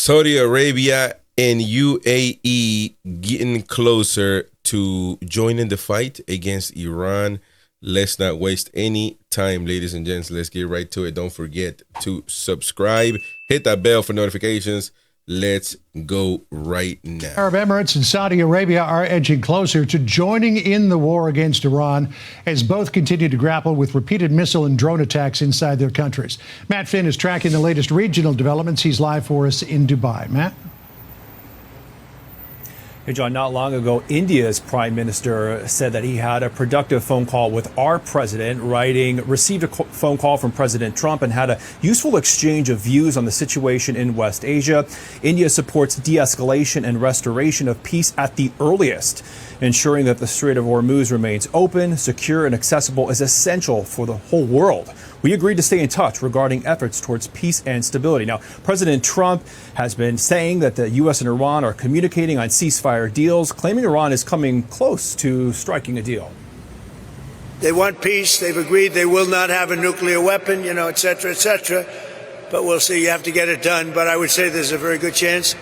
Saudi Arabia and UAE getting closer to joining the fight against Iran. Let's not waste any time, ladies and gents. Let's get right to it. Don't forget to subscribe. Hit that bell for notifications. Let's go right now. Arab Emirates and Saudi Arabia are edging closer to joining in the war against Iran as both continue to grapple with repeated missile and drone attacks inside their countries. Matt Finn is tracking the latest regional developments. He's live for us in Dubai. Matt? Hey, John, not long ago, India's prime minister said that he had a productive phone call with our president, received a phone call from President Trump and had a useful exchange of views on the situation in West Asia. India supports de-escalation and restoration of peace at the earliest. Ensuring that the Strait of Hormuz remains open, secure, and accessible is essential for the whole world. We agreed to stay in touch regarding efforts towards peace and stability. Now, President Trump has been saying that the U.S. and Iran are communicating on ceasefire deals, claiming Iran is coming close to striking a deal. They want peace. They've agreed they will not have a nuclear weapon, et cetera, et cetera. But we'll see. You have to get it done. But I would say there's a very good chance.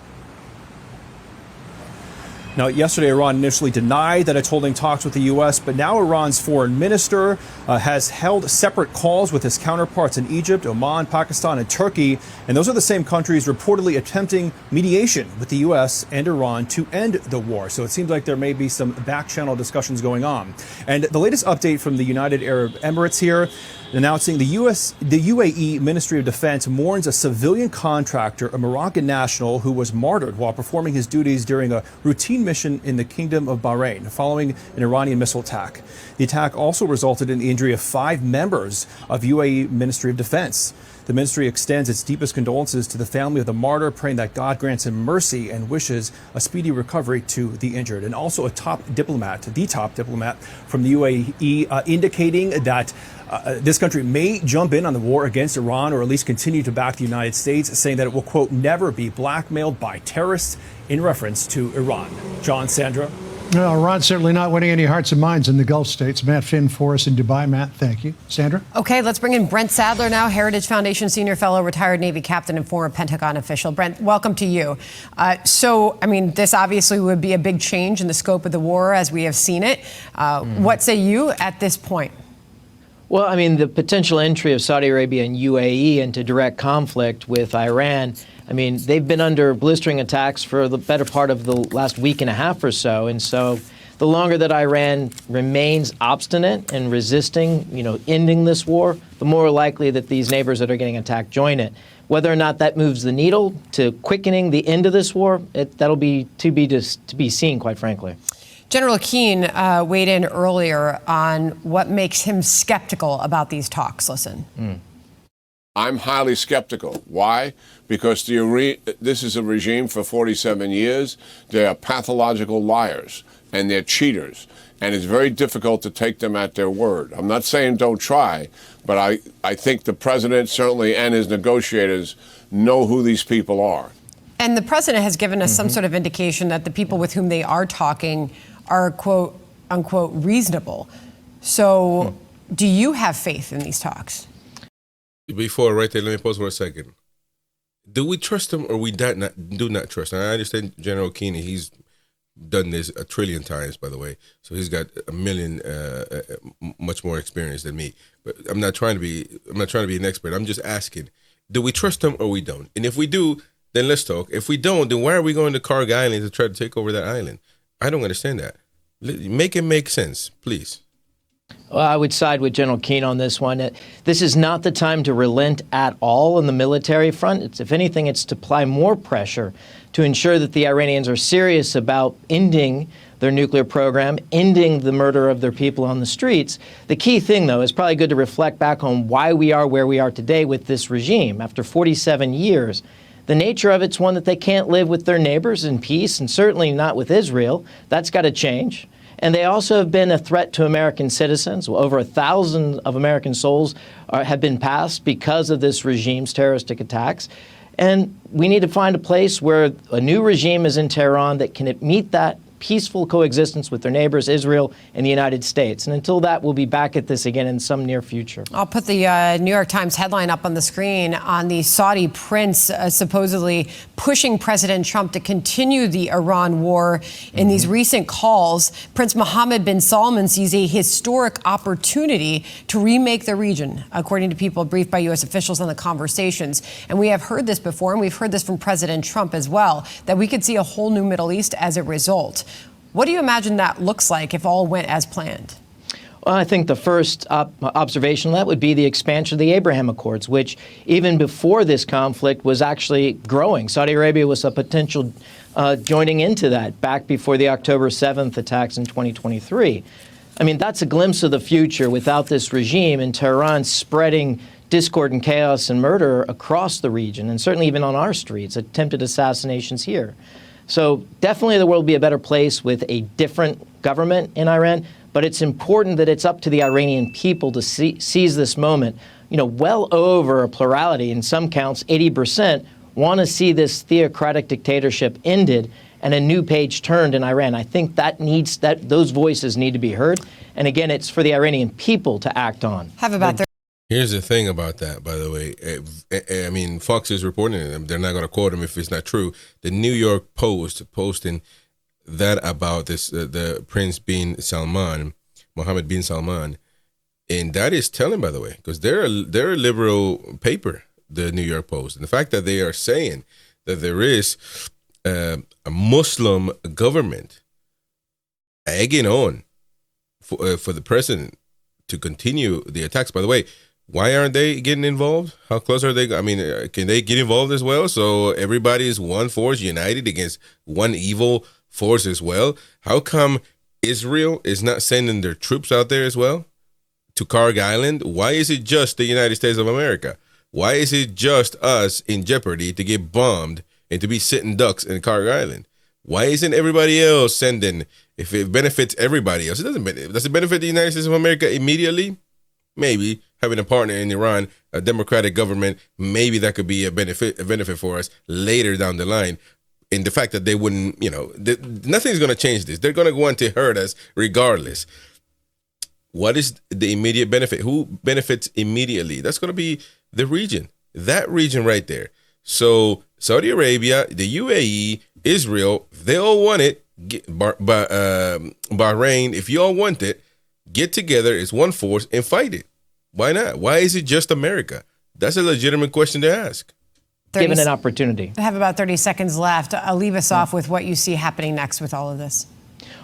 Now, yesterday, Iran initially denied that it's holding talks with the U.S., but now Iran's foreign minister has held separate calls with his counterparts in Egypt, Oman, Pakistan, and Turkey. And those are the same countries reportedly attempting mediation with the U.S. and Iran to end the war. So it seems like there may be some back-channel discussions going on. And the latest update from the United Arab Emirates here, announcing the UAE Ministry of Defense mourns a civilian contractor, a Moroccan national, who was martyred while performing his duties during a routine mission in the Kingdom of Bahrain following an Iranian missile attack. The attack also resulted in the injury of 5 members of UAE Ministry of Defense. The ministry extends its deepest condolences to the family of the martyr, praying that God grants him mercy and wishes a speedy recovery to the injured. And also the top diplomat from the UAE, indicating that this country may jump in on the war against Iran, or at least continue to back the United States, saying that it will, quote, never be blackmailed by terrorists, in reference to Iran. John, Sandra? Well, Iran's certainly not winning any hearts and minds in the Gulf states. Matt Finn for us in Dubai. Matt, thank you. Sandra? Okay, let's bring in Brent Sadler now, Heritage Foundation Senior Fellow, retired Navy captain and former Pentagon official. Brent, welcome to you. This obviously would be a big change in the scope of the war as we have seen it. What say you at this point? Well, the potential entry of Saudi Arabia and UAE into direct conflict with Iran, they've been under blistering attacks for the better part of the last week and a half or so. And so the longer that Iran remains obstinate and resisting, ending this war, the more likely that these neighbors that are getting attacked join it. Whether or not that moves the needle to quickening the end of this war, that'll be to be seen, quite frankly. General Keane weighed in earlier on what makes him skeptical about these talks. Listen. I'm highly skeptical. Why? Because this is a regime for 47 years. They are pathological liars and they're cheaters. And it's very difficult to take them at their word. I'm not saying don't try, but I think the president certainly and his negotiators know who these people are. And the president has given us some sort of indication that the people with whom they are talking are, quote, unquote, reasonable. So do you have faith in these talks? Before, right there, let me pause for a second. Do we trust him or we do not trust him? I understand General Keeney, he's done this 1 trillion times, by the way. So he's got a million, much more experience than me. But I'm not trying to be an expert. I'm just asking, do we trust him or we don't? And if we do, then let's talk. If we don't, then why are we going to Karg Island to try to take over that island? I don't understand that. Make it make sense, please. Well, I would side with General Keane on this one. This is not the time to relent at all on the military front. If anything, it's to apply more pressure to ensure that the Iranians are serious about ending their nuclear program, ending the murder of their people on the streets. The key thing, though, is probably good to reflect back on why we are where we are today with this regime. After 47 years, the nature of it's one that they can't live with their neighbors in peace, and certainly not with Israel. That's got to change. And they also have been a threat to American citizens. Well, over 1,000 of American souls have been passed because of this regime's terroristic attacks. And we need to find a place where a new regime is in Tehran that can meet that peaceful coexistence with their neighbors, Israel and the United States. And until that, we'll be back at this again in some near future. I'll put the New York Times headline up on the screen on the Saudi prince supposedly pushing President Trump to continue the Iran war. In these recent calls, Prince Mohammed bin Salman sees a historic opportunity to remake the region, according to people briefed by U.S. officials on the conversations. And we have heard this before, and we've heard this from President Trump as well, that we could see a whole new Middle East as a result. What do you imagine that looks like if all went as planned? Well, I think the first observation of that would be the expansion of the Abraham Accords, which even before this conflict was actually growing. Saudi Arabia was a potential joining into that back before the October 7th attacks in 2023. I mean, that's a glimpse of the future without this regime in Tehran spreading discord and chaos and murder across the region, and certainly even on our streets, attempted assassinations here. So definitely the world will be a better place with a different government in Iran, but it's important that it's up to the Iranian people to seize this moment. You know, well over a plurality, in some counts 80%, want to see this theocratic dictatorship ended and a new page turned in Iran. I think those voices need to be heard. And again, it's for the Iranian people to act on. Here's the thing about that, by the way. I mean, Fox is reporting it. They're not going to quote him if it's not true. The New York Post posting that about this, the Prince bin Salman, Mohammed bin Salman, and that is telling, by the way, because they're a liberal paper, the New York Post, and the fact that they are saying that there is a Muslim government egging on for the president to continue the attacks. By the way, why aren't they getting involved? How close are they? I mean, can they get involved as well? So everybody is one force united against one evil force as well. How come Israel is not sending their troops out there as well to Karg Island? Why is it just the United States of America? Why is it just us in jeopardy to get bombed and to be sitting ducks in Karg Island? Why isn't everybody else sending? If it benefits everybody else, it doesn't. Does it benefit the United States of America immediately? Maybe having a partner in Iran, a democratic government, maybe that could be a benefit for us later down the line. And the fact that they wouldn't, nothing's going to change this. They're going to want to hurt us regardless. What is the immediate benefit? Who benefits immediately? That's going to be the region, that region right there. So Saudi Arabia, the UAE, Israel, they all want it. Bahrain, if you all want it, get together as one force and fight it. Why not? Why is it just America? That's a legitimate question to ask. Given an opportunity. I have about 30 seconds left. I'll leave us off with what you see happening next with all of this.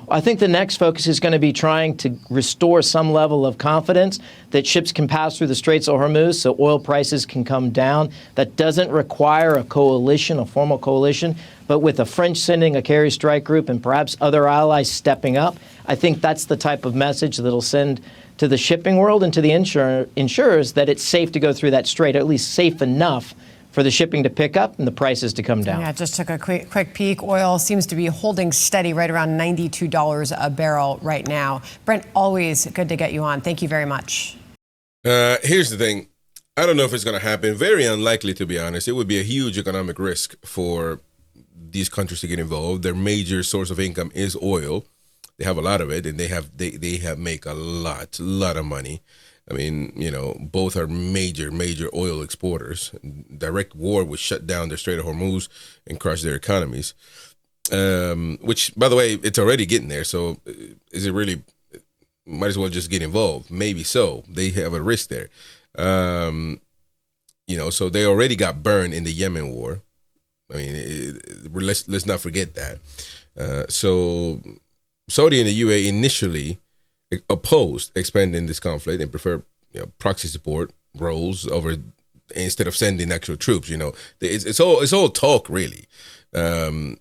I think the next focus is going to be trying to restore some level of confidence that ships can pass through the Straits of Hormuz so oil prices can come down. That doesn't require a coalition, a formal coalition, but with the French sending a carrier strike group and perhaps other allies stepping up, I think that's the type of message that'll send to the shipping world and to the insurers that it's safe to go through that strait, or at least safe enough for the shipping to pick up and the prices to come down. Yeah, just took a quick peek. Oil seems to be holding steady right around $92 a barrel right now. Brent, always good to get you on. Thank you very much. Here's the thing. I don't know if it's going to happen. Very unlikely, to be honest. It would be a huge economic risk for these countries to get involved. Their major source of income is oil. They have a lot of it, and they make a lot of money. I mean, both are major oil exporters. Direct war would shut down the Strait of Hormuz and crush their economies. Which, by the way, it's already getting there. So is it really, might as well just get involved. Maybe so. They have a risk there. So they already got burned in the Yemen war. I mean, let's not forget that. So Saudi and the UAE initially opposed expanding this conflict and prefer proxy support roles over instead of sending actual troops. It's all talk really. So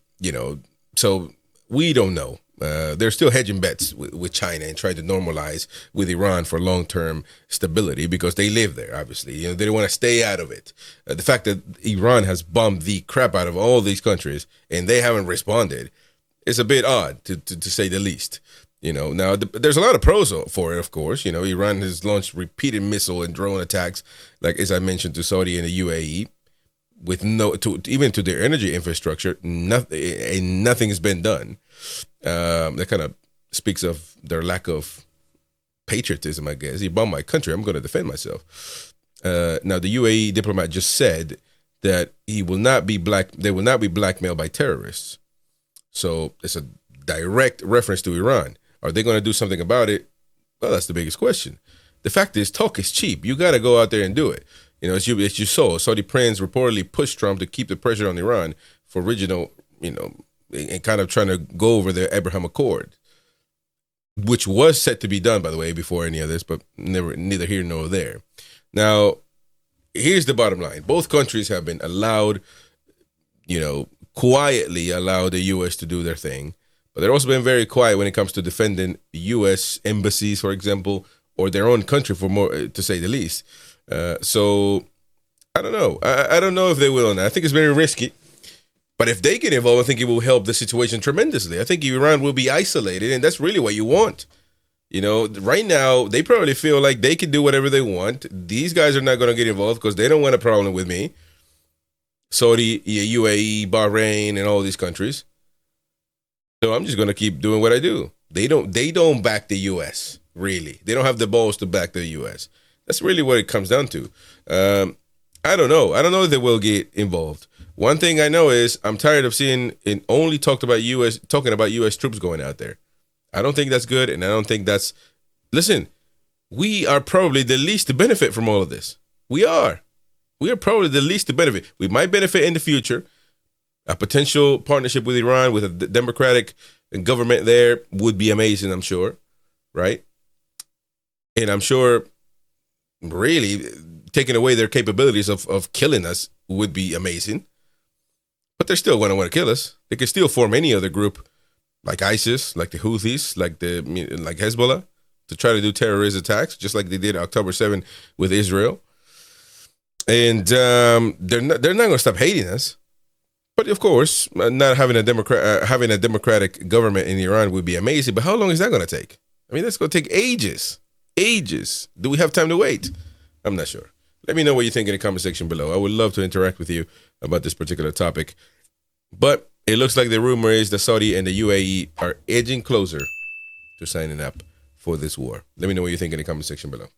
we don't know. They're still hedging bets with China and trying to normalize with Iran for long-term stability because they live there. Obviously, they don't want to stay out of it. The fact that Iran has bombed the crap out of all these countries and they haven't responded is a bit odd to say the least. Now there's a lot of pros for it, of course. Iran has launched repeated missile and drone attacks, like as I mentioned, to Saudi and the UAE. with even to their energy infrastructure, nothing has been done. That kind of speaks of their lack of patriotism, I guess. You bomb my country, I'm going to defend myself. Now, the UAE diplomat just said that they will not be blackmailed by terrorists. So it's a direct reference to Iran. Are they going to do something about it? Well, that's the biggest question. The fact is, talk is cheap. You got to go out there and do it. As you saw, Saudi prince reportedly pushed Trump to keep the pressure on Iran for regional, and kind of trying to go over the Abraham Accord, which was set to be done, by the way, before any of this, but neither here nor there. Now, here's the bottom line. Both countries have been allowed, quietly allow the U.S. to do their thing, but they've also been very quiet when it comes to defending U.S. embassies, for example, or their own country, for more, to say the least. So I don't know. I don't know if they will or not. I think it's very risky. But if they get involved, I think it will help the situation tremendously. I think Iran will be isolated, and that's really what you want. Right now, they probably feel like they can do whatever they want. These guys are not going to get involved because they don't want a problem with me. Saudi, UAE, Bahrain, and all these countries. So I'm just going to keep doing what I do. They don't back the U.S., really. They don't have the balls to back the U.S. That's really what it comes down to. I don't know. I don't know if they will get involved. One thing I know is I'm tired of seeing it only talking about U.S. troops going out there. I don't think that's good, and I don't think that's... Listen, we are probably the least to benefit from all of this. We are. We are probably the least to benefit. We might benefit in the future. A potential partnership with Iran, with a democratic government there, would be amazing, I'm sure. Right? And I'm sure, really, taking away their capabilities of killing us would be amazing. But they're still going to want to kill us. They could still form any other group, like ISIS, like the Houthis, like Hezbollah, to try to do terrorist attacks, just like they did October 7 with Israel. And they're not going to stop hating us. But of course, not having a democratic government in Iran would be amazing. But how long is that going to take? I mean, that's going to take ages. Ages. Do we have time to wait? I'm not sure. Let me know what you think in the comment section below. I would love to interact with you about this particular topic. But it looks like the rumor is that Saudi and the UAE are edging closer to signing up for this war. Let me know what you think in the comment section below.